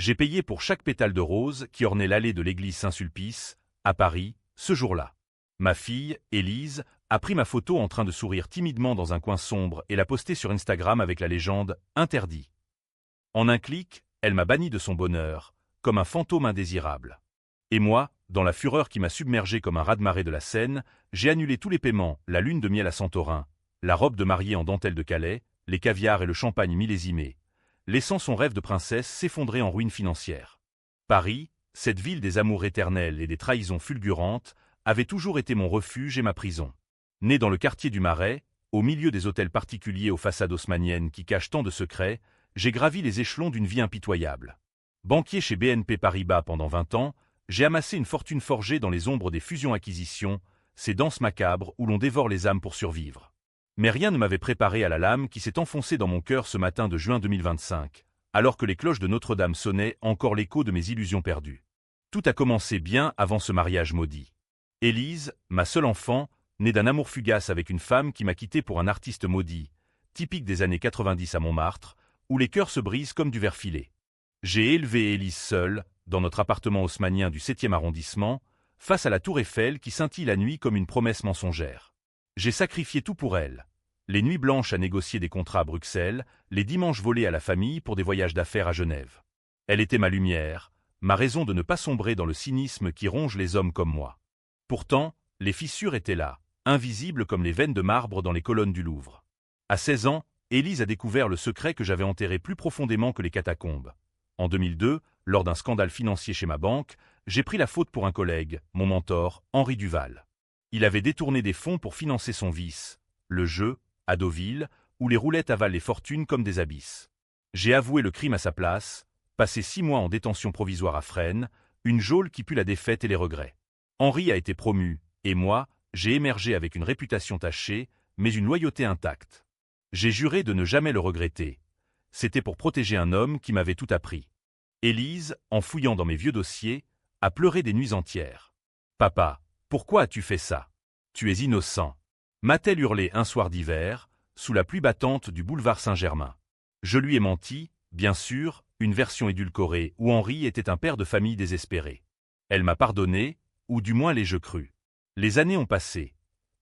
J'ai payé pour chaque pétale de rose qui ornait l'allée de l'église Saint-Sulpice, à Paris, ce jour-là. Ma fille, Élise, a pris ma photo en train de sourire timidement dans un coin sombre et l'a postée sur Instagram avec la légende « Interdit ». En un clic, elle m'a banni de son bonheur, comme un fantôme indésirable. Et moi, dans la fureur qui m'a submergé comme un raz-de-marée de la Seine, j'ai annulé tous les paiements, la lune de miel à Santorin, la robe de mariée en dentelle de Calais, les caviars et le champagne millésimé, laissant son rêve de princesse s'effondrer en ruine financière. Paris, cette ville des amours éternels et des trahisons fulgurantes, avait toujours été mon refuge et ma prison. Né dans le quartier du Marais, au milieu des hôtels particuliers aux façades haussmanniennes qui cachent tant de secrets, j'ai gravi les échelons d'une vie impitoyable. Banquier chez BNP Paribas pendant 20 ans, j'ai amassé une fortune forgée dans les ombres des fusions-acquisitions, ces danses macabres où l'on dévore les âmes pour survivre. Mais rien ne m'avait préparé à la lame qui s'est enfoncée dans mon cœur ce matin de juin 2025, alors que les cloches de Notre-Dame sonnaient encore l'écho de mes illusions perdues. Tout a commencé bien avant ce mariage maudit. Élise, ma seule enfant, née d'un amour fugace avec une femme qui m'a quitté pour un artiste maudit, typique des années 90 à Montmartre, où les cœurs se brisent comme du verre filé. J'ai élevé Élise seule, dans notre appartement haussmannien du 7e arrondissement, face à la tour Eiffel qui scintille la nuit comme une promesse mensongère. J'ai sacrifié tout pour elle. Les nuits blanches à négocier des contrats à Bruxelles, les dimanches volés à la famille pour des voyages d'affaires à Genève. Elle était ma lumière, ma raison de ne pas sombrer dans le cynisme qui ronge les hommes comme moi. Pourtant, les fissures étaient là, invisibles comme les veines de marbre dans les colonnes du Louvre. À 16 ans, Élise a découvert le secret que j'avais enterré plus profondément que les catacombes. En 2002, lors d'un scandale financier chez ma banque, j'ai pris la faute pour un collègue, mon mentor, Henri Duval. Il avait détourné des fonds pour financer son vice, le jeu, à Deauville, où les roulettes avalent les fortunes comme des abysses. J'ai avoué le crime à sa place, passé 6 mois en détention provisoire à Fresnes, une geôle qui pue la défaite et les regrets. Henri a été promu, et moi, j'ai émergé avec une réputation tachée, mais une loyauté intacte. J'ai juré de ne jamais le regretter. C'était pour protéger un homme qui m'avait tout appris. Élise, en fouillant dans mes vieux dossiers, a pleuré des nuits entières. « Papa, pourquoi as-tu fait ça? Tu es innocent. » m'a-t-elle hurlé un soir d'hiver, sous la pluie battante du boulevard Saint-Germain. Je lui ai menti, bien sûr, une version édulcorée où Henri était un père de famille désespéré. Elle m'a pardonné, ou du moins l'ai-je cru. Les années ont passé.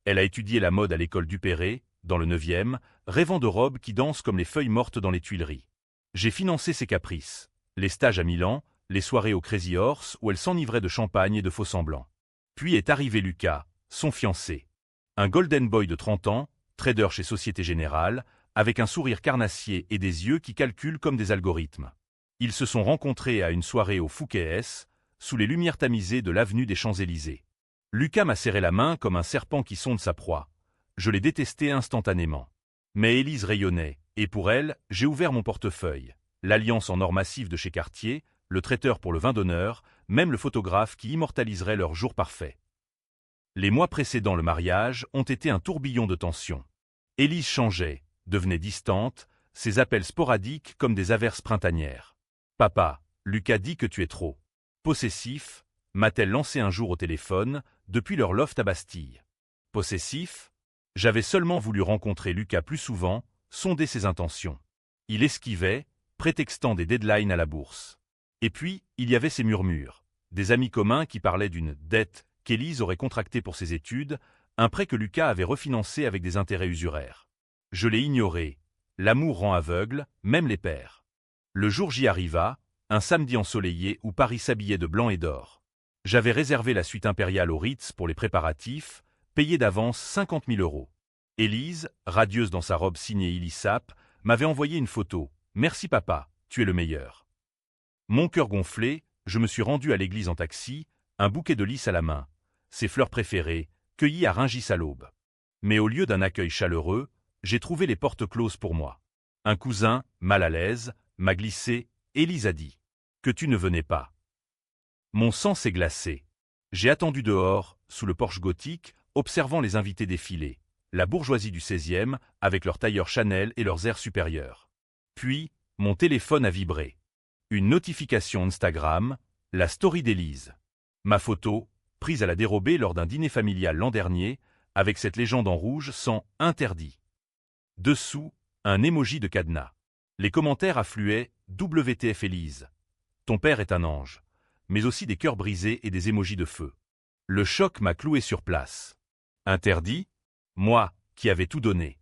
Elle a étudié la mode à l'école Dupéré, dans le 9e, rêvant de robes qui dansent comme les feuilles mortes dans les Tuileries. J'ai financé ses caprices, les stages à Milan, les soirées au Crazy Horse où elle s'enivrait de champagne et de faux-semblants. Puis est arrivé Lucas, son fiancé. Un golden boy de 30 ans, trader chez Société Générale, avec un sourire carnassier et des yeux qui calculent comme des algorithmes. Ils se sont rencontrés à une soirée au Fouquet-S, sous les lumières tamisées de l'avenue des Champs-Élysées. Lucas m'a serré la main comme un serpent qui sonde sa proie. Je l'ai détesté instantanément. Mais Élise rayonnait, et pour elle, j'ai ouvert mon portefeuille. L'alliance en or massif de chez Cartier, le traiteur pour le vin d'honneur, même le photographe qui immortaliserait leur jour parfait. Les mois précédant le mariage ont été un tourbillon de tensions. Élise changeait, devenait distante, ses appels sporadiques comme des averses printanières. « Papa, Lucas dit que tu es trop possessif », m'a-t-elle lancé un jour au téléphone, depuis leur loft à Bastille. Possessif? J'avais seulement voulu rencontrer Lucas plus souvent, sonder ses intentions. Il esquivait, prétextant des deadlines à la bourse. Et puis, il y avait ces murmures, des amis communs qui parlaient d'une dette qu'Élise aurait contractée pour ses études, un prêt que Lucas avait refinancé avec des intérêts usuraires. Je l'ai ignoré. L'amour rend aveugle, même les pères. Le jour J arriva, un samedi ensoleillé où Paris s'habillait de blanc et d'or. J'avais réservé la suite impériale au Ritz pour les préparatifs, payé d'avance 50 000 €. Élise, radieuse dans sa robe signée Ilisap, m'avait envoyé une photo. « Merci papa, tu es le meilleur. » Mon cœur gonflé, je me suis rendu à l'église en taxi, un bouquet de lys à la main, ses fleurs préférées, cueillies à Rungis à l'aube. Mais au lieu d'un accueil chaleureux, j'ai trouvé les portes closes pour moi. Un cousin, mal à l'aise, m'a glissé. Élise a dit que tu ne venais pas. Mon sang s'est glacé. J'ai attendu dehors, sous le porche gothique, observant les invités défiler, la bourgeoisie du 16e, avec leurs tailleurs Chanel et leurs airs supérieurs. Puis, mon téléphone a vibré. Une notification Instagram, la story d'Élise. Ma photo, prise à la dérobée lors d'un dîner familial l'an dernier, avec cette légende en rouge sans « interdit ». Dessous, un emoji de cadenas. Les commentaires affluaient « WTF Élise ». ton père est un ange. Mais aussi des cœurs brisés et des émojis de feu. Le choc m'a cloué sur place. Interdit? Moi, qui avais tout donné.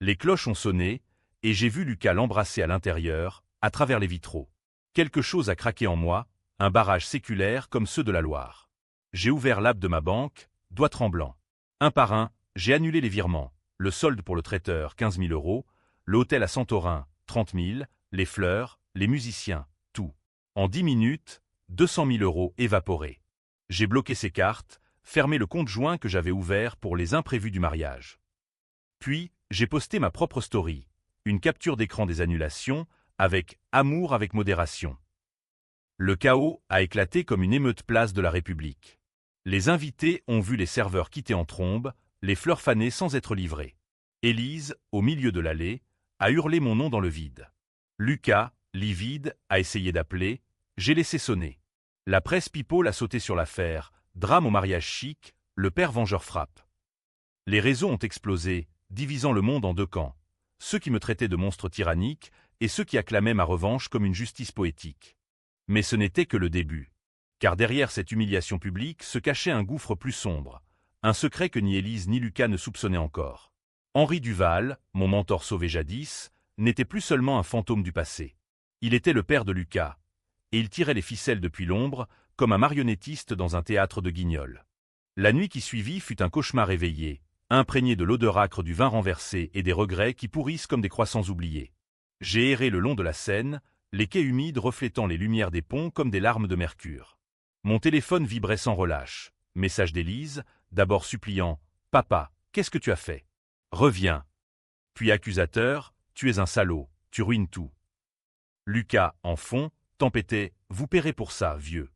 Les cloches ont sonné, et j'ai vu Lucas l'embrasser à l'intérieur, à travers les vitraux. Quelque chose a craqué en moi, un barrage séculaire comme ceux de la Loire. J'ai ouvert l'app de ma banque, doigts tremblants. Un par un, j'ai annulé les virements. Le solde pour le traiteur, 15 000 €, l'hôtel à Santorin, 30 000, les fleurs, les musiciens, tout. En 10 minutes, 200 000 € évaporés. J'ai bloqué ces cartes, fermé le compte joint que j'avais ouvert pour les imprévus du mariage. Puis, j'ai posté ma propre story, une capture d'écran des annulations, avec « Amour avec modération ». Le chaos a éclaté comme une émeute place de la République. Les invités ont vu les serveurs quitter en trombe, les fleurs fanées sans être livrées. Élise, au milieu de l'allée, a hurlé mon nom dans le vide. Lucas, livide, a essayé d'appeler, j'ai laissé sonner. La presse people a sauté sur l'affaire, drame au mariage chic, le père vengeur frappe. Les réseaux ont explosé, divisant le monde en deux camps. Ceux qui me traitaient de monstre tyrannique et ceux qui acclamaient ma revanche comme une justice poétique. Mais ce n'était que le début. Car derrière cette humiliation publique se cachait un gouffre plus sombre, un secret que ni Élise ni Lucas ne soupçonnaient encore. Henri Duval, mon mentor sauvé jadis, n'était plus seulement un fantôme du passé. Il était le père de Lucas, et il tirait les ficelles depuis l'ombre, comme un marionnettiste dans un théâtre de Guignol. La nuit qui suivit fut un cauchemar éveillé, imprégné de l'odeur âcre du vin renversé et des regrets qui pourrissent comme des croissants oubliés. J'ai erré le long de la Seine, les quais humides reflétant les lumières des ponts comme des larmes de mercure. Mon téléphone vibrait sans relâche. Message d'Élise, d'abord suppliant « Papa, qu'est-ce que tu as fait? Reviens !» Puis accusateur « Tu es un salaud, tu ruines tout. » Lucas, en fond, tempêtait « Vous paierez pour ça, vieux. »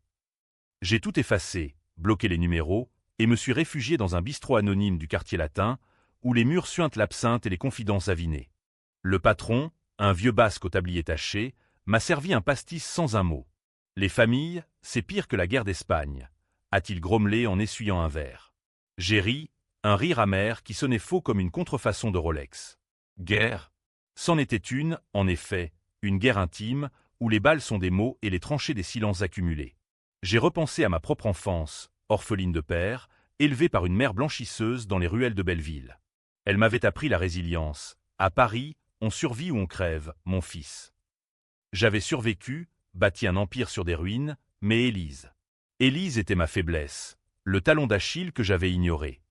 J'ai tout effacé, bloqué les numéros, et me suis réfugié dans un bistrot anonyme du quartier latin, où les murs suintent l'absinthe et les confidences avinées. Le patron, un vieux basque au tablier taché, m'a servi un pastis sans un mot. Les familles, c'est pire que la guerre d'Espagne, a-t-il grommelé en essuyant un verre. J'ai ri, un rire amer qui sonnait faux comme une contrefaçon de Rolex. Guerre? C'en était une, en effet, une guerre intime, où les balles sont des mots et les tranchées des silences accumulés. J'ai repensé à ma propre enfance, orpheline de père, élevée par une mère blanchisseuse dans les ruelles de Belleville. Elle m'avait appris la résilience. À Paris, on survit ou on crève, mon fils. J'avais survécu, bâti un empire sur des ruines, mais Élise était ma faiblesse, le talon d'Achille que j'avais ignoré.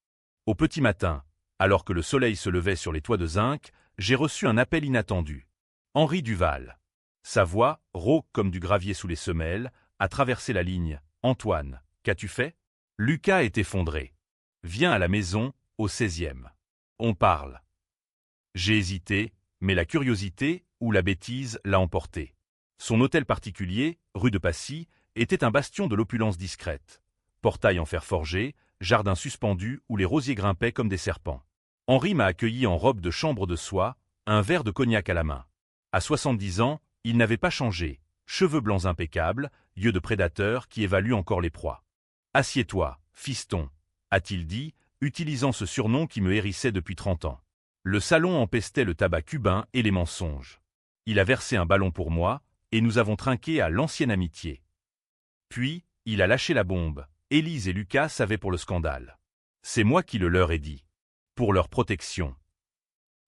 Au petit matin, alors que le soleil se levait sur les toits de zinc, j'ai reçu un appel inattendu. Henri Duval. Sa voix, rauque comme du gravier sous les semelles, a traversé la ligne. « Antoine, qu'as-tu fait ?» Lucas est effondré. « Viens à la maison, au 16e. On parle. » J'ai hésité, mais la curiosité ou la bêtise l'a emporté. Son hôtel particulier, rue de Passy, était un bastion de l'opulence discrète. Portail en fer forgé, jardin suspendu où les rosiers grimpaient comme des serpents. Henri m'a accueilli en robe de chambre de soie, un verre de cognac à la main. À 70 ans, il n'avait pas changé, cheveux blancs impeccables, yeux de prédateur qui évaluent encore les proies. « Assieds-toi, fiston », a-t-il dit, utilisant ce surnom qui me hérissait depuis 30 ans. Le salon empestait le tabac cubain et les mensonges. Il a versé un ballon pour moi, et nous avons trinqué à l'ancienne amitié. Puis, il a lâché la bombe. Élise et Lucas savaient pour le scandale. C'est moi qui le leur ai dit. Pour leur protection.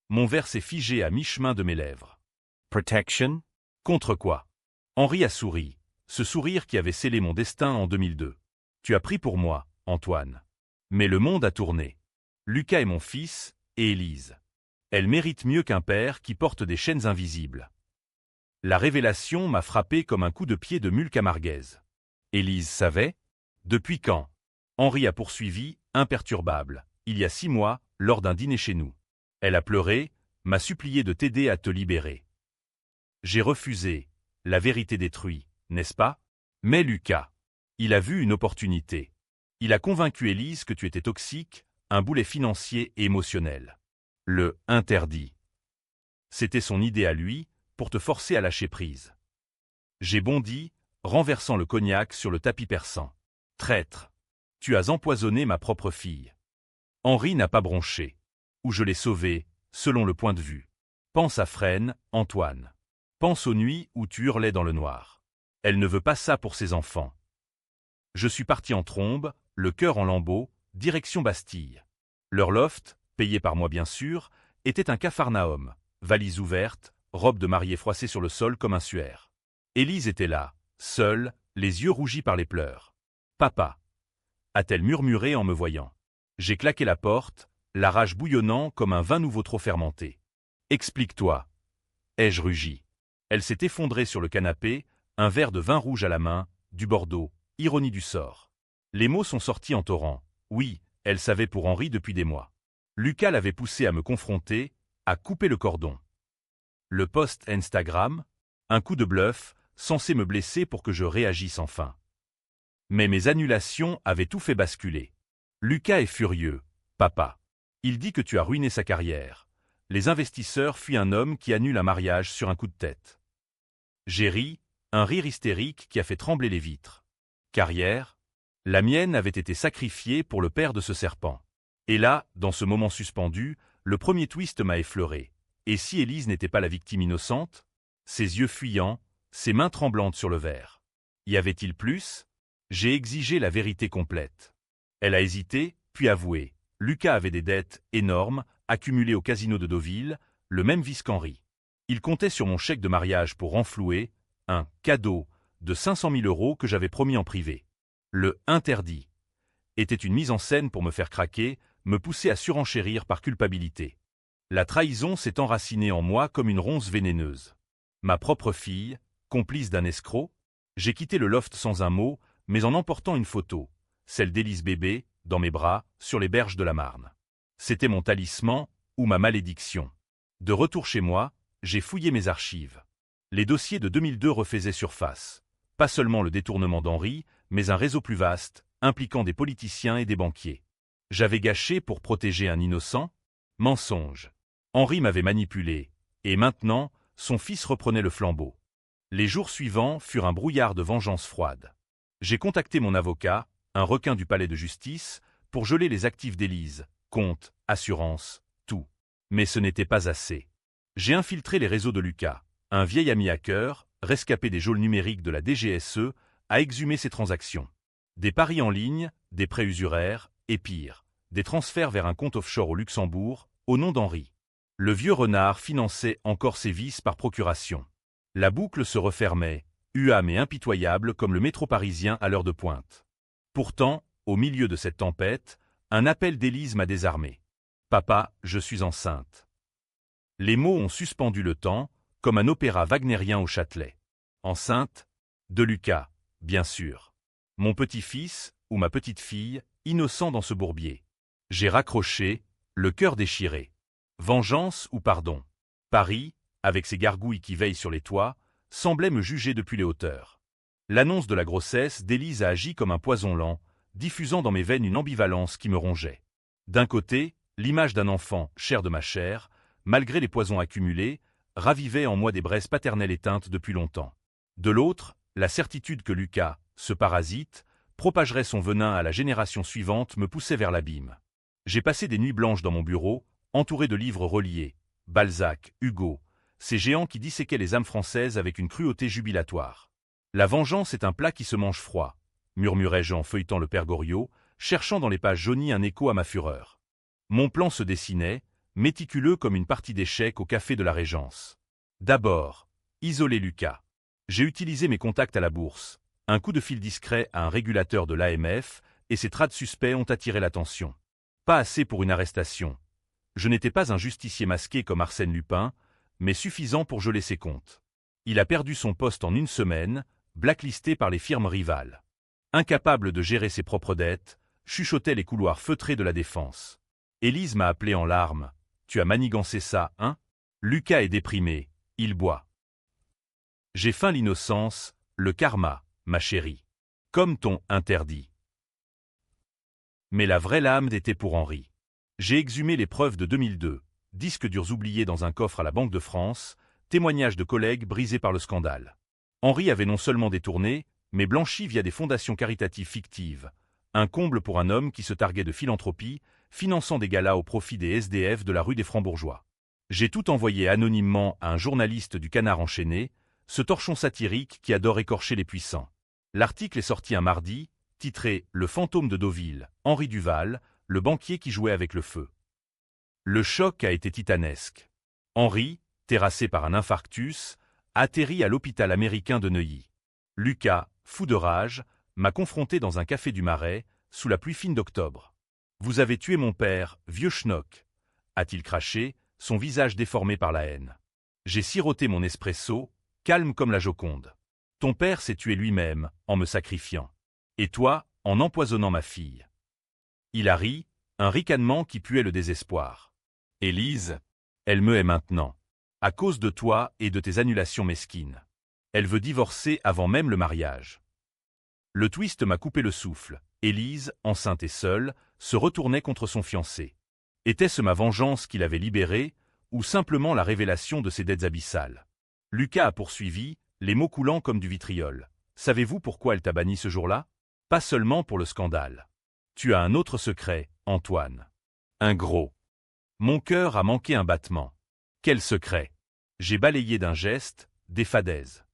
Mon verre s'est figé à mi-chemin de mes lèvres. Protection? Contre quoi? Henri a souri, ce sourire qui avait scellé mon destin en 2002. Tu as pris pour moi, Antoine. Mais le monde a tourné. Lucas est mon fils, et Élise. Elle mérite mieux qu'un père qui porte des chaînes invisibles. La révélation m'a frappé comme un coup de pied de mule camarguaise. Élise savait? Depuis quand? Henri a poursuivi, imperturbable, il y a 6 mois, lors d'un dîner chez nous. Elle a pleuré, m'a supplié de t'aider à te libérer. J'ai refusé, la vérité détruit, n'est-ce pas? Mais Lucas, il a vu une opportunité. Il a convaincu Élise que tu étais toxique, un boulet financier et émotionnel. Le « interdit ». C'était son idée à lui, pour te forcer à lâcher prise. J'ai bondi, renversant le cognac sur le tapis persan. Traître! Tu as empoisonné ma propre fille. Henri n'a pas bronché. Ou je l'ai sauvé, selon le point de vue. Pense à Fresnes, Antoine. Pense aux nuits où tu hurlais dans le noir. Elle ne veut pas ça pour ses enfants. Je suis parti en trombe, le cœur en lambeaux, direction Bastille. Leur loft, payé par moi bien sûr, était un capharnaüm, valise ouverte, robe de mariée froissée sur le sol comme un suaire. Élise était là, seule, les yeux rougis par les pleurs. « Papa » a-t-elle murmuré en me voyant. J'ai claqué la porte, la rage bouillonnant comme un vin nouveau trop fermenté. « Explique-toi » ai-je rugi. Elle s'est effondrée sur le canapé, un verre de vin rouge à la main, du Bordeaux, ironie du sort. Les mots sont sortis en torrent. Oui, elle savait pour Henri depuis des mois. Lucas l'avait poussée à me confronter, à couper le cordon. Le post Instagram, un coup de bluff, censé me blesser pour que je réagisse enfin. Mais mes annulations avaient tout fait basculer. Lucas est furieux, papa. Il dit que tu as ruiné sa carrière. Les investisseurs fuient un homme qui annule un mariage sur un coup de tête. J'ai ri, un rire hystérique qui a fait trembler les vitres. Carrière? La mienne avait été sacrifiée pour le père de ce serpent. Et là, dans ce moment suspendu, le premier twist m'a effleuré. Et si Élise n'était pas la victime innocente? Ses yeux fuyants, ses mains tremblantes sur le verre. Y avait-il plus? J'ai exigé la vérité complète. Elle a hésité, puis avoué. Lucas avait des dettes énormes, accumulées au casino de Deauville, le même vice qu'Henri. Il comptait sur mon chèque de mariage pour renflouer un cadeau de 500 000 € que j'avais promis en privé. Le « interdit » était une mise en scène pour me faire craquer, me pousser à surenchérir par culpabilité. La trahison s'est enracinée en moi comme une ronce vénéneuse. Ma propre fille, complice d'un escroc, j'ai quitté le loft sans un mot, mais en emportant une photo, celle d'Élise bébé, dans mes bras, sur les berges de la Marne. C'était mon talisman ou ma malédiction. De retour chez moi, j'ai fouillé mes archives. Les dossiers de 2002 refaisaient surface. Pas seulement le détournement d'Henri, mais un réseau plus vaste, impliquant des politiciens et des banquiers. J'avais gâché pour protéger un innocent? Mensonge. Henri m'avait manipulé, et maintenant, son fils reprenait le flambeau. Les jours suivants furent un brouillard de vengeance froide. J'ai contacté mon avocat, un requin du palais de justice, pour geler les actifs d'Élise, comptes, assurances, tout. Mais ce n'était pas assez. J'ai infiltré les réseaux de Lucas, un vieil ami hacker, rescapé des geôles numériques de la DGSE, a exhumé ses transactions. Des paris en ligne, des prêts usuraires, et pire, des transferts vers un compte offshore au Luxembourg, au nom d'Henri. Le vieux renard finançait encore ses vices par procuration. La boucle se refermait, huâme et impitoyable comme le métro parisien à l'heure de pointe. Pourtant, au milieu de cette tempête, un appel d'Élise m'a désarmé. « Papa, je suis enceinte. » Les mots ont suspendu le temps, comme un opéra wagnérien au Châtelet. Enceinte? De Lucas, bien sûr. Mon petit-fils, ou ma petite-fille, innocent dans ce bourbier. J'ai raccroché, le cœur déchiré. Vengeance ou pardon? Paris, avec ses gargouilles qui veillent sur les toits, semblait me juger depuis les hauteurs. L'annonce de la grossesse d'Élise a agi comme un poison lent, diffusant dans mes veines une ambivalence qui me rongeait. D'un côté, l'image d'un enfant, chair de ma chair, malgré les poisons accumulés, ravivait en moi des braises paternelles éteintes depuis longtemps. De l'autre, la certitude que Lucas, ce parasite, propagerait son venin à la génération suivante me poussait vers l'abîme. J'ai passé des nuits blanches dans mon bureau, entouré de livres reliés, Balzac, Hugo, ces géants qui disséquaient les âmes françaises avec une cruauté jubilatoire. La vengeance est un plat qui se mange froid, murmurai-je en feuilletant le Père Goriot, cherchant dans les pages jaunies un écho à ma fureur. Mon plan se dessinait, méticuleux comme une partie d'échecs au café de la Régence. D'abord, isoler Lucas. J'ai utilisé mes contacts à la bourse, un coup de fil discret à un régulateur de l'AMF, et ces trades suspects ont attiré l'attention. Pas assez pour une arrestation. Je n'étais pas un justicier masqué comme Arsène Lupin, mais suffisant pour geler ses comptes. Il a perdu son poste en une semaine, blacklisté par les firmes rivales. Incapable de gérer ses propres dettes, chuchotait les couloirs feutrés de la défense. Élise m'a appelé en larmes. « Tu as manigancé ça, hein ?» Lucas est déprimé, il boit. J'ai feint l'innocence, le karma, ma chérie. Comme ton interdit. Mais la vraie lame était pour Henri. J'ai exhumé les preuves de 2002, disques durs oubliés dans un coffre à la Banque de France, témoignages de collègues brisés par le scandale. Henri avait non seulement détourné, mais blanchi via des fondations caritatives fictives. Un comble pour un homme qui se targuait de philanthropie, finançant des galas au profit des SDF de la rue des Francs-Bourgeois. J'ai tout envoyé anonymement à un journaliste du Canard enchaîné, ce torchon satirique qui adore écorcher les puissants. L'article est sorti un mardi, titré « Le fantôme de Deauville, Henri Duval, le banquier qui jouait avec le feu ». Le choc a été titanesque. Henri, terrassé par un infarctus, atterrit à l'hôpital américain de Neuilly. Lucas, fou de rage, m'a confronté dans un café du Marais, sous la pluie fine d'octobre. « Vous avez tué mon père, vieux schnock !» a-t-il craché, son visage déformé par la haine. J'ai siroté mon espresso, calme comme la Joconde. Ton père s'est tué lui-même, en me sacrifiant. Et toi, en empoisonnant ma fille. Il a ri, un ricanement qui puait le désespoir. Élise, elle me hait maintenant. À cause de toi et de tes annulations mesquines. Elle veut divorcer avant même le mariage. Le twist m'a coupé le souffle. Élise, enceinte et seule, se retournait contre son fiancé. Était-ce ma vengeance qui l'avait libérée, ou simplement la révélation de ses dettes abyssales? Lucas a poursuivi, les mots coulant comme du vitriol. Savez-vous pourquoi elle t'a banni ce jour-là? Pas seulement pour le scandale. Tu as un autre secret, Antoine. Un gros. Mon cœur a manqué un battement. Quel secret? J'ai balayé d'un geste, des fadaises.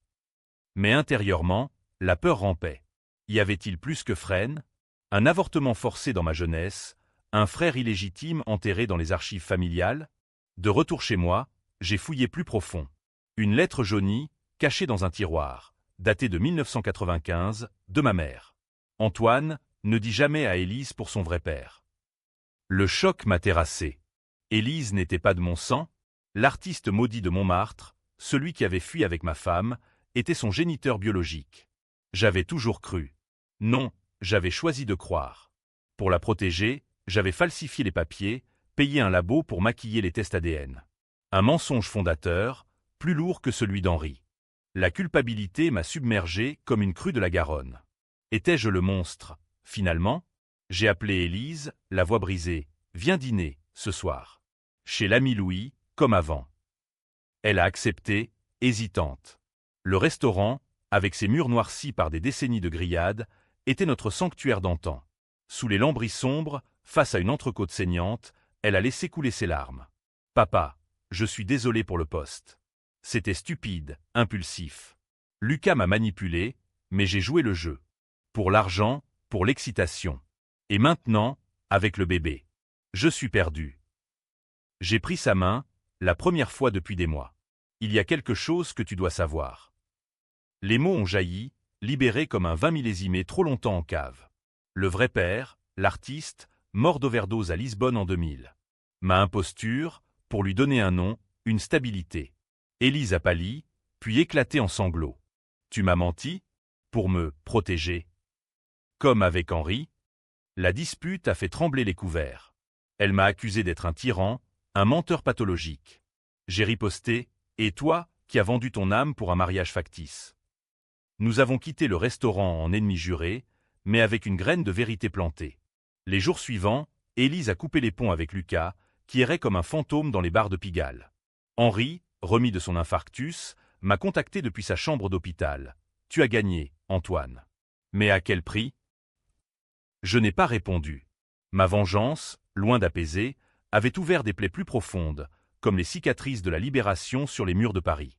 Mais intérieurement, la peur rampait. Y avait-il plus que Fresne? Un avortement forcé dans ma jeunesse, un frère illégitime enterré dans les archives familiales? De retour chez moi, j'ai fouillé plus profond. Une lettre jaunie, cachée dans un tiroir, datée de 1995, de ma mère. Antoine, ne dis jamais à Élise pour son vrai père. Le choc m'a terrassé. Élise n'était pas de mon sang. L'artiste maudit de Montmartre, celui qui avait fui avec ma femme, était son géniteur biologique. J'avais toujours cru. Non, j'avais choisi de croire. Pour la protéger, j'avais falsifié les papiers, payé un labo pour maquiller les tests ADN. Un mensonge fondateur, plus lourd que celui d'Henri. La culpabilité m'a submergé comme une crue de la Garonne. Étais-je le monstre? Finalement, j'ai appelé Élise, la voix brisée. Viens dîner, ce soir. Chez l'ami Louis, comme avant. Elle a accepté, hésitante. Le restaurant, avec ses murs noircis par des décennies de grillades, était notre sanctuaire d'antan. Sous les lambris sombres, face à une entrecôte saignante, elle a laissé couler ses larmes. « Papa, je suis désolé pour le poste. C'était stupide, impulsif. Lucas m'a manipulé, mais j'ai joué le jeu. Pour l'argent, pour l'excitation. Et maintenant, avec le bébé. Je suis perdu. » J'ai pris sa main, la première fois depuis des mois. « Il y a quelque chose que tu dois savoir. » Les mots ont jailli, libérés comme un vin millésimé trop longtemps en cave. Le vrai père, l'artiste, mort d'overdose à Lisbonne en 2000. Ma imposture, pour lui donner un nom, une stabilité. Élise a pâli, puis éclaté en sanglots. Tu m'as menti? Pour me protéger. Comme avec Henri, la dispute a fait trembler les couverts. Elle m'a accusé d'être un tyran, un menteur pathologique. J'ai riposté, et toi, qui as vendu ton âme pour un mariage factice. Nous avons quitté le restaurant en ennemis jurés, mais avec une graine de vérité plantée. Les jours suivants, Élise a coupé les ponts avec Lucas, qui errait comme un fantôme dans les bars de Pigalle. Henri, remis de son infarctus, m'a contacté depuis sa chambre d'hôpital. Tu as gagné, Antoine. Mais à quel prix? Je n'ai pas répondu. Ma vengeance, loin d'apaiser, avait ouvert des plaies plus profondes, comme les cicatrices de la libération sur les murs de Paris.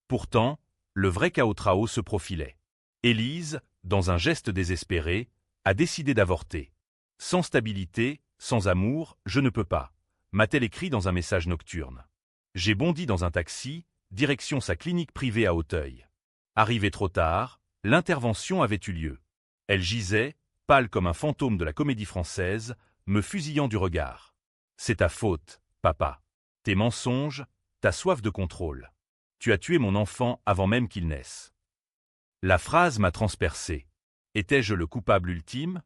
Pourtant, le vrai chaos se profilait. Élise, dans un geste désespéré, a décidé d'avorter. Sans stabilité, sans amour, je ne peux pas, m'a-t-elle écrit dans un message nocturne. J'ai bondi dans un taxi, direction sa clinique privée à Auteuil. Arrivé trop tard, l'intervention avait eu lieu. Elle gisait, pâle comme un fantôme de la comédie française, me fusillant du regard. C'est ta faute, papa. Tes mensonges, ta soif de contrôle. Tu as tué mon enfant avant même qu'il naisse. La phrase m'a transpercé. Étais-je le coupable ultime?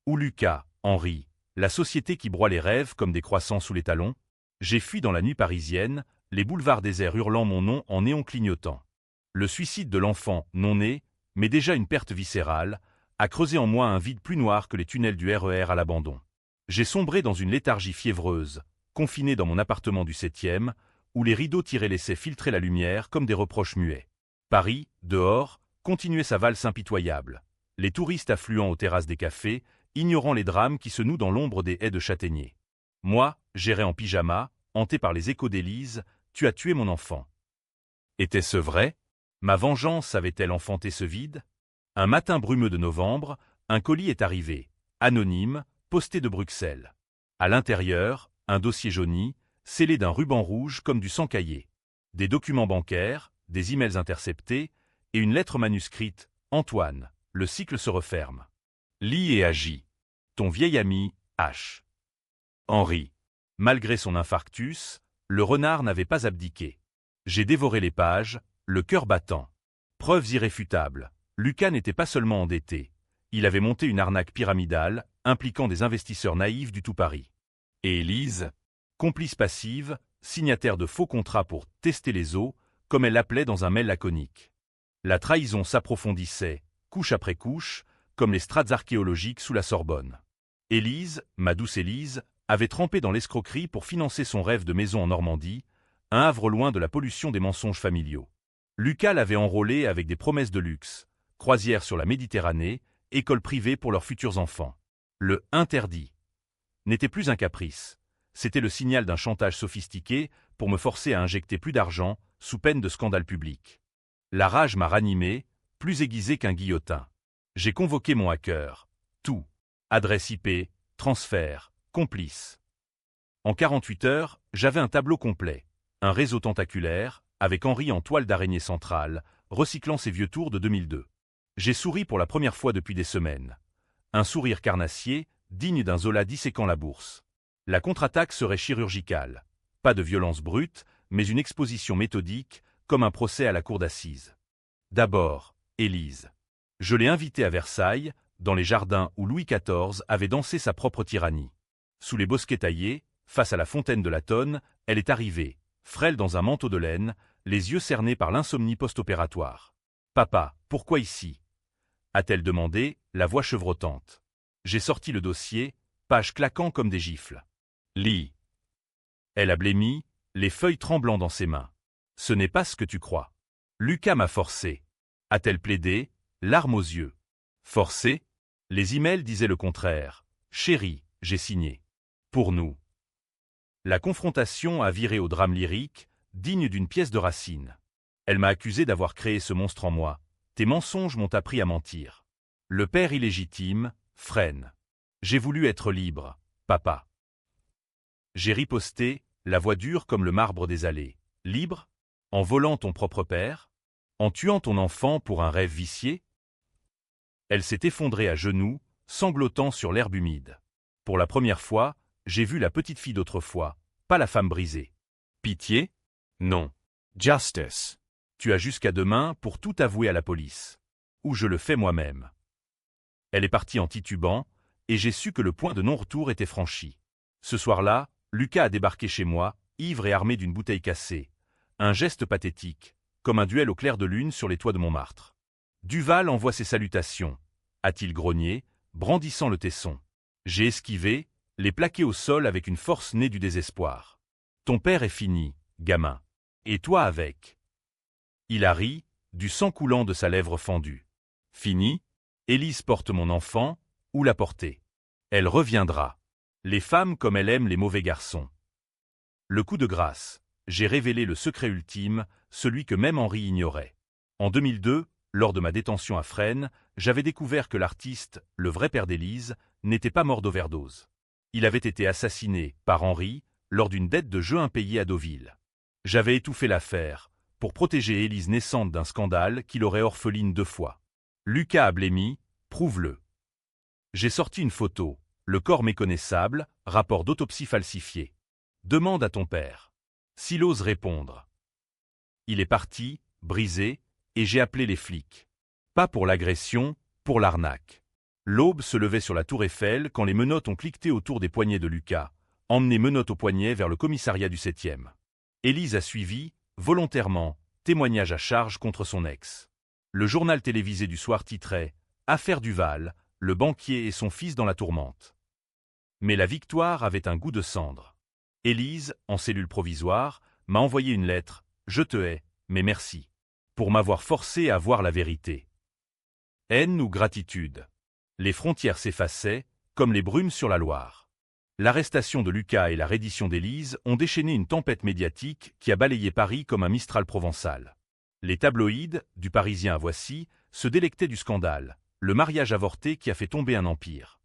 Ou Lucas, Henri, la société qui broie les rêves comme des croissants sous les talons? J'ai fui dans la nuit parisienne, les boulevards déserts hurlant mon nom en néon clignotant. Le suicide de l'enfant non né, mais déjà une perte viscérale, a creusé en moi un vide plus noir que les tunnels du RER à l'abandon. J'ai sombré dans une léthargie fiévreuse, confiné dans mon appartement du 7e, où les rideaux tirés laissaient filtrer la lumière comme des reproches muets. Paris, dehors, continuait sa valse impitoyable. Les touristes affluant aux terrasses des cafés, ignorant les drames qui se nouent dans l'ombre des haies de châtaigniers. Moi, j'errais en pyjama, hanté par les échos d'Élise, tu as tué mon enfant. Était-ce vrai? Ma vengeance avait-elle enfanté ce vide? Un matin brumeux de novembre, un colis est arrivé, anonyme, posté de Bruxelles. À l'intérieur, un dossier jauni, scellé d'un ruban rouge comme du sang caillé. Des documents bancaires, des emails interceptés, et une lettre manuscrite. Antoine, le cycle se referme. Lis et agis. Ton vieil ami, H. Henri. Malgré son infarctus, le renard n'avait pas abdiqué. J'ai dévoré les pages, le cœur battant. Preuves irréfutables. Lucas n'était pas seulement endetté. Il avait monté une arnaque pyramidale, impliquant des investisseurs naïfs du tout Paris. Et Élise, complice passive, signataire de faux contrats pour « tester les eaux », comme elle l'appelait dans un mail laconique. La trahison s'approfondissait, couche après couche, comme les strates archéologiques sous la Sorbonne. Élise, ma douce Élise, avait trempé dans l'escroquerie pour financer son rêve de maison en Normandie, un havre loin de la pollution des mensonges familiaux. Lucas l'avait enrôlé avec des promesses de luxe, croisière sur la Méditerranée, école privée pour leurs futurs enfants. Le « interdit » n'était plus un caprice, c'était le signal d'un chantage sophistiqué pour me forcer à injecter plus d'argent, sous peine de scandale public. La rage m'a ranimé, plus aiguisé qu'un guillotin. J'ai convoqué mon hacker. Tout. Adresse IP, transfert, complice. En 48 heures, j'avais un tableau complet. Un réseau tentaculaire, avec Henri en toile d'araignée centrale, recyclant ses vieux tours de 2002. J'ai souri pour la première fois depuis des semaines. Un sourire carnassier, digne d'un Zola disséquant la bourse. La contre-attaque serait chirurgicale. Pas de violence brute, mais une exposition méthodique, comme un procès à la cour d'assises. D'abord, Élise. Je l'ai invitée à Versailles, dans les jardins où Louis XIV avait dansé sa propre tyrannie. Sous les bosquets taillés, face à la fontaine de la Tonne, elle est arrivée, frêle dans un manteau de laine, les yeux cernés par l'insomnie post-opératoire. « Papa, pourquoi ici ?» a-t-elle demandé, la voix chevrotante. J'ai sorti le dossier, pages claquant comme des gifles. « Lis. » Elle a blêmi, les feuilles tremblant dans ses mains. « Ce n'est pas ce que tu crois. Lucas m'a forcé. » A-t-elle plaidé, larmes aux yeux. Forcé? Les emails disaient le contraire. « Chérie, j'ai signé. Pour nous. » La confrontation a viré au drame lyrique, digne d'une pièce de Racine. Elle m'a accusé d'avoir créé ce monstre en moi. Tes mensonges m'ont appris à mentir. Le père illégitime, freine. J'ai voulu être libre, papa. J'ai riposté, la voix dure comme le marbre des allées. Libre? En volant ton propre père? En tuant ton enfant pour un rêve vicié? Elle s'est effondrée à genoux, sanglotant sur l'herbe humide. Pour la première fois, j'ai vu la petite fille d'autrefois, pas la femme brisée. Pitié? Non. Justice. Tu as jusqu'à demain pour tout avouer à la police. Ou je le fais moi-même. Elle est partie en titubant, et j'ai su que le point de non-retour était franchi. Ce soir-là, Lucas a débarqué chez moi, ivre et armé d'une bouteille cassée. Un geste pathétique, comme un duel au clair de lune sur les toits de Montmartre. Duval envoie ses salutations, a-t-il grogné, brandissant le tesson. J'ai esquivé, les plaqué au sol avec une force née du désespoir. Ton père est fini, gamin. Et toi avec. Il a ri, du sang coulant de sa lèvre fendue. Fini? Élise porte mon enfant, où la porter? Elle reviendra. Les femmes comme elle aime les mauvais garçons. Le coup de grâce. J'ai révélé le secret ultime, celui que même Henri ignorait. En 2002, lors de ma détention à Fresnes, j'avais découvert que l'artiste, le vrai père d'Élise, n'était pas mort d'overdose. Il avait été assassiné par Henri lors d'une dette de jeu impayée à Deauville. J'avais étouffé l'affaire pour protéger Élise naissante d'un scandale qui l'aurait orpheline 2 fois. Lucas a blêmi, prouve-le. J'ai sorti une photo, le corps méconnaissable, rapport d'autopsie falsifié. Demande à ton père. S'il ose répondre. Il est parti, brisé, et j'ai appelé les flics. Pas pour l'agression, pour l'arnaque. L'aube se levait sur la tour Eiffel quand les menottes ont cliqueté autour des poignets de Lucas, emmené menottes au poignet vers le commissariat du 7e. Élise a suivi, volontairement, témoignage à charge contre son ex. Le journal télévisé du soir titrait « Affaire Duval, le banquier et son fils dans la tourmente ». Mais la victoire avait un goût de cendre. Élise, en cellule provisoire, m'a envoyé une lettre « Je te hais, mais merci », pour m'avoir forcé à voir la vérité. Haine ou gratitude? Les frontières s'effaçaient, comme les brumes sur la Loire. L'arrestation de Lucas et la reddition d'Élise ont déchaîné une tempête médiatique qui a balayé Paris comme un Mistral provençal. Les tabloïds, du Parisien à Voici, se délectaient du scandale, le mariage avorté qui a fait tomber un empire.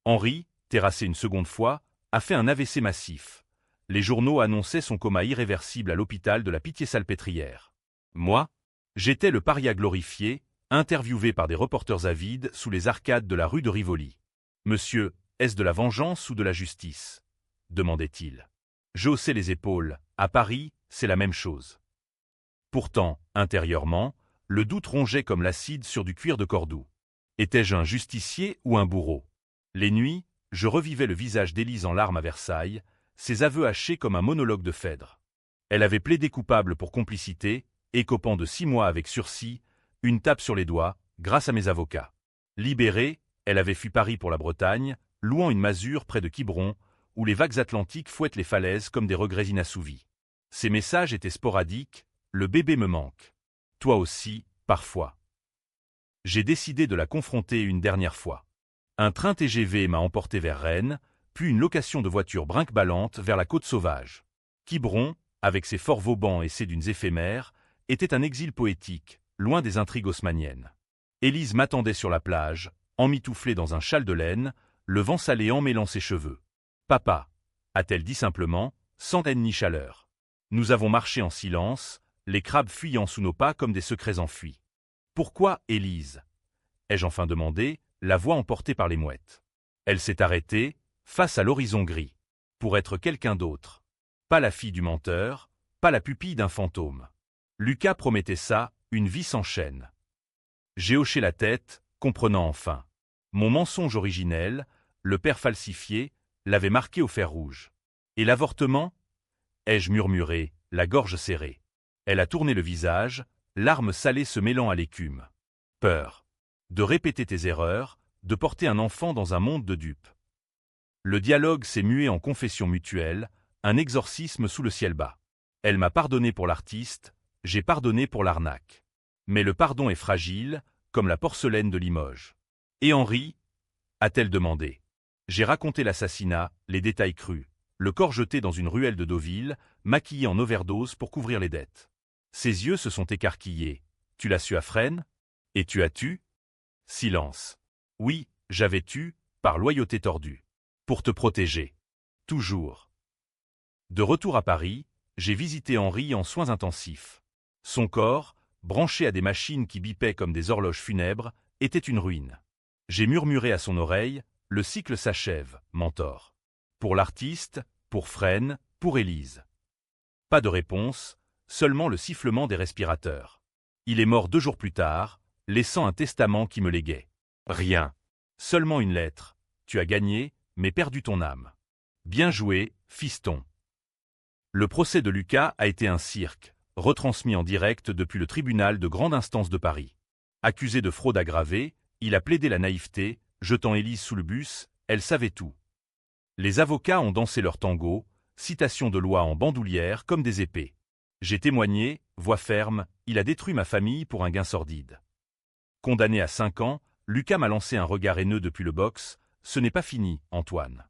Henri, terrassé une seconde fois, a fait un AVC massif. Les journaux annonçaient son coma irréversible à l'hôpital de la Pitié-Salpêtrière. Moi, j'étais le paria glorifié, interviewé par des reporters avides sous les arcades de la rue de Rivoli. « Monsieur, est-ce de la vengeance ou de la justice ?» demandait-il. Je haussais les épaules. À Paris, c'est la même chose. Pourtant, intérieurement, le doute rongeait comme l'acide sur du cuir de Cordoue. Étais-je un justicier ou un bourreau? Les nuits, je revivais le visage d'Élise en larmes à Versailles, ses aveux hachés comme un monologue de Phèdre. Elle avait plaidé coupable pour complicité, écopant de 6 mois avec sursis, une tape sur les doigts, grâce à mes avocats. Libérée, elle avait fui Paris pour la Bretagne, louant une masure près de Quiberon, où les vagues atlantiques fouettent les falaises comme des regrets inassouvis. Ses messages étaient sporadiques, le bébé me manque. Toi aussi, parfois. J'ai décidé de la confronter une dernière fois. Un train TGV m'a emporté vers Rennes, puis une location de voiture brinque-ballante vers la côte sauvage. Quiberon, avec ses forts Vauban et ses dunes éphémères, était un exil poétique, loin des intrigues haussmanniennes. Élise m'attendait sur la plage, emmitouflée dans un châle de laine, le vent salé emmêlant ses cheveux. « Papa » a-t-elle dit simplement, sans haine ni chaleur. Nous avons marché en silence, les crabes fuyant sous nos pas comme des secrets enfuis. « Pourquoi, Élise » ai-je enfin demandé, la voix emportée par les mouettes. Elle s'est arrêtée, face à l'horizon gris. Pour être quelqu'un d'autre. Pas la fille du menteur, pas la pupille d'un fantôme. Lucas promettait ça, une vie sans chaîne. J'ai hoché la tête, comprenant enfin. Mon mensonge originel, le père falsifié, l'avait marqué au fer rouge. Et l'avortement? Ai-je murmuré, la gorge serrée. Elle a tourné le visage, larmes salées se mêlant à l'écume. Peur. De répéter tes erreurs, de porter un enfant dans un monde de dupes. Le dialogue s'est mué en confession mutuelle, un exorcisme sous le ciel bas. Elle m'a pardonné pour l'artiste, j'ai pardonné pour l'arnaque. Mais le pardon est fragile, comme la porcelaine de Limoges. Et Henri? A-t-elle demandé. J'ai raconté l'assassinat, les détails crus, le corps jeté dans une ruelle de Deauville, maquillé en overdose pour couvrir les dettes. Ses yeux se sont écarquillés. Tu l'as su à Fresnes? Et tu as tué? Silence. Oui, j'avais tué, par loyauté tordue. Pour te protéger. Toujours. De retour à Paris, j'ai visité Henri en soins intensifs. Son corps, branché à des machines qui bipaient comme des horloges funèbres, était une ruine. J'ai murmuré à son oreille, le cycle s'achève, mentor. Pour l'artiste, pour Fresnes, pour Élise. Pas de réponse, seulement le sifflement des respirateurs. Il est mort 2 jours plus tard, laissant un testament qui me léguait. Rien. Seulement une lettre. Tu as gagné, mais perdu ton âme. Bien joué, fiston. Le procès de Lucas a été un cirque, retransmis en direct depuis le tribunal de grande instance de Paris. Accusé de fraude aggravée, il a plaidé la naïveté, jetant Élise sous le bus, elle savait tout. Les avocats ont dansé leur tango, citation de loi en bandoulière comme des épées. J'ai témoigné, voix ferme, il a détruit ma famille pour un gain sordide. Condamné à 5 ans, Lucas m'a lancé un regard haineux depuis le box, ce n'est pas fini, Antoine.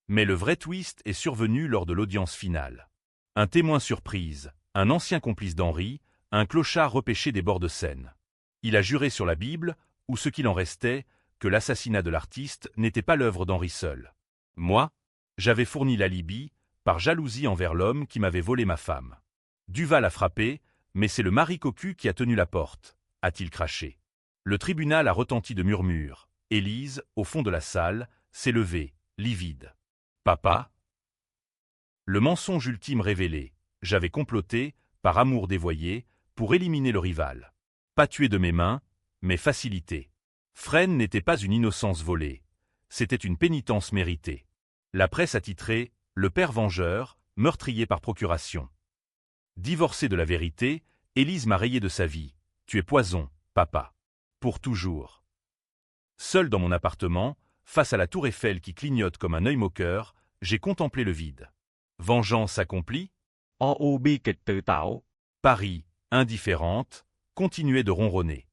Mais le vrai twist est survenu lors de l'audience finale. Un témoin surprise, un ancien complice d'Henri, un clochard repêché des bords de Seine. Il a juré sur la Bible, ou ce qu'il en restait, que l'assassinat de l'artiste n'était pas l'œuvre d'Henri seul. Moi, j'avais fourni l'alibi, par jalousie envers l'homme qui m'avait volé ma femme. Duval a frappé, mais c'est le mari cocu qui a tenu la porte, a-t-il craché. Le tribunal a retenti de murmures. Élise, au fond de la salle, s'est levée, livide. Papa? Le mensonge ultime révélé. J'avais comploté, par amour dévoyé, pour éliminer le rival. Pas tué de mes mains, mais facilité. Fresnes n'était pas une innocence volée. C'était une pénitence méritée. La presse a titré « Le père vengeur, meurtrier par procuration ». Divorcée de la vérité, Élise m'a rayé de sa vie. Tu es poison, papa. Pour toujours. Seul dans mon appartement, face à la tour Eiffel qui clignote comme un œil moqueur, j'ai contemplé le vide. Vengeance accomplie? Paris, indifférente, continuait de ronronner.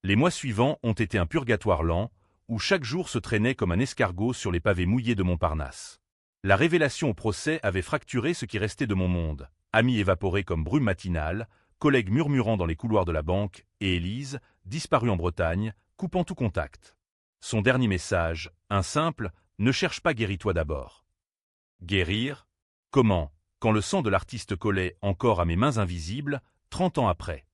Les mois suivants ont été un purgatoire lent, où chaque jour se traînait comme un escargot sur les pavés mouillés de Montparnasse. La révélation au procès avait fracturé ce qui restait de mon monde, ami évaporé comme brume matinale, collègues murmurant dans les couloirs de la banque, et Élise, disparue en Bretagne, coupant tout contact. Son dernier message, un simple « Ne cherche pas, guéris-toi d'abord ». Guérir? Comment, quand le sang de l'artiste collait encore à mes mains invisibles, 30 ans après?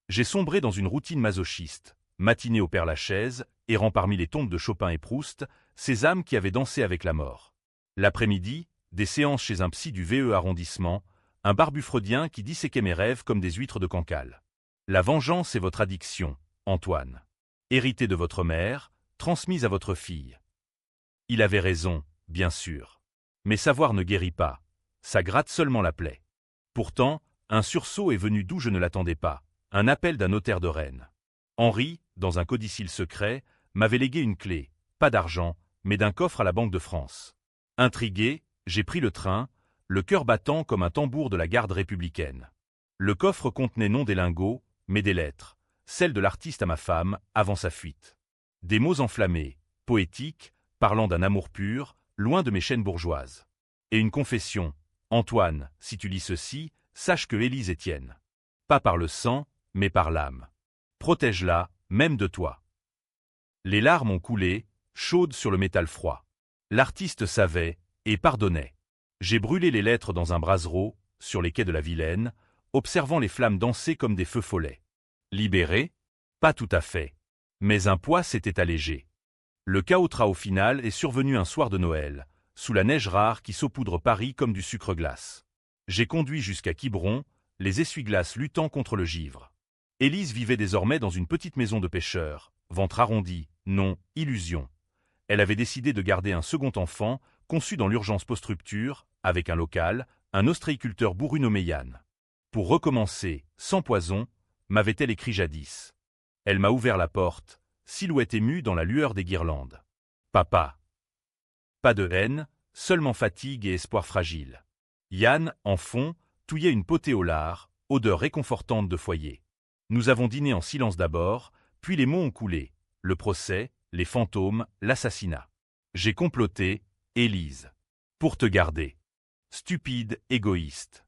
J'ai sombré dans une routine masochiste, matinée au Père-Lachaise, errant parmi les tombes de Chopin et Proust, ces âmes qui avaient dansé avec la mort. L'après-midi, des séances chez un psy du VE arrondissement, un barbu freudien qui disséquait mes rêves comme des huîtres de Cancale. La vengeance est votre addiction, Antoine. Héritée de votre mère, transmise à votre fille. Il avait raison, bien sûr. Mais savoir ne guérit pas, ça gratte seulement la plaie. Pourtant, un sursaut est venu d'où je ne l'attendais pas, un appel d'un notaire de Rennes. Henri, dans un codicille secret, m'avait légué une clé, pas d'argent, mais d'un coffre à la Banque de France. Intrigué, j'ai pris le train, le cœur battant comme un tambour de la garde républicaine. Le coffre contenait non des lingots, mais des lettres, celles de l'artiste à ma femme, avant sa fuite. Des mots enflammés, poétiques, parlant d'un amour pur, loin de mes chaînes bourgeoises. Et une confession, Antoine, si tu lis ceci, sache que Élise est tienne. Pas par le sang, mais par l'âme. Protège-la, même de toi. Les larmes ont coulé, chaudes sur le métal froid. L'artiste savait, et pardonnait. J'ai brûlé les lettres dans un brasero, sur les quais de la Vilaine, observant les flammes danser comme des feux follets. Libéré? Pas tout à fait. Mais un poids s'était allégé. Le chaos final est survenu un soir de Noël, sous la neige rare qui saupoudre Paris comme du sucre glace. J'ai conduit jusqu'à Quiberon, les essuie-glaces luttant contre le givre. Élise vivait désormais dans une petite maison de pêcheur, ventre arrondi, non, illusion. Elle avait décidé de garder un second enfant, conçu dans l'urgence post-rupture, avec un local, un ostréiculteur bourru nommé Yann. Pour recommencer, sans poison, m'avait-elle écrit jadis. Elle m'a ouvert la porte, silhouette émue dans la lueur des guirlandes. Papa. Pas de haine, seulement fatigue et espoir fragile. Yann, en fond, touillait une potée au lard, odeur réconfortante de foyer. Nous avons dîné en silence d'abord, puis les mots ont coulé. Le procès, les fantômes, l'assassinat. J'ai comploté, Élise. Pour te garder. Stupide, égoïste.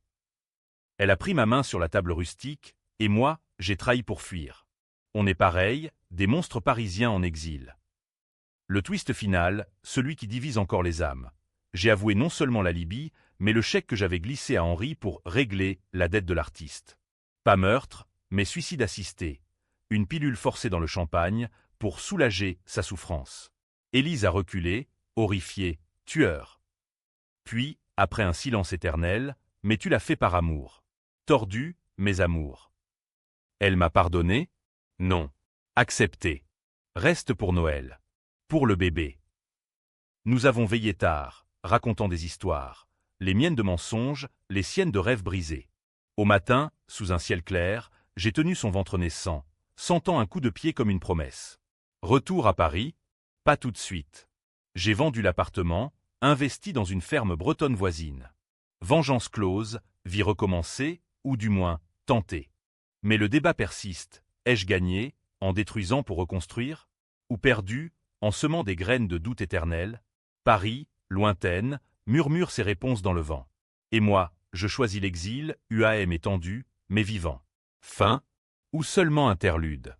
Elle a pris ma main sur la table rustique, et moi, j'ai trahi pour fuir. On est pareil, des monstres parisiens en exil. Le twist final, celui qui divise encore les âmes. J'ai avoué non seulement la Libye, mais le chèque que j'avais glissé à Henri pour régler la dette de l'artiste. Pas meurtre, mais suicide assisté. Une pilule forcée dans le champagne pour soulager sa souffrance. Élise a reculé, horrifiée, tueur. Puis, après un silence éternel, mais tu l'as fait par amour. Tordu, mais amour. Elle m'a pardonné? Non. Accepté. Reste pour Noël. Pour le bébé. Nous avons veillé tard, racontant des histoires, les miennes de mensonges, les siennes de rêves brisés. Au matin, sous un ciel clair, j'ai tenu son ventre naissant, sentant un coup de pied comme une promesse. Retour à Paris? Pas tout de suite. J'ai vendu l'appartement, investi dans une ferme bretonne voisine. Vengeance close, vie recommencée, ou du moins, tentée. Mais le débat persiste. Ai-je gagné, en détruisant pour reconstruire? Ou perdu, en semant des graines de doute éternel? Paris, lointaine, murmure ses réponses dans le vent. Et moi, je choisis l'exil, UAM étendu, mais vivant. Fin? Ou seulement interlude?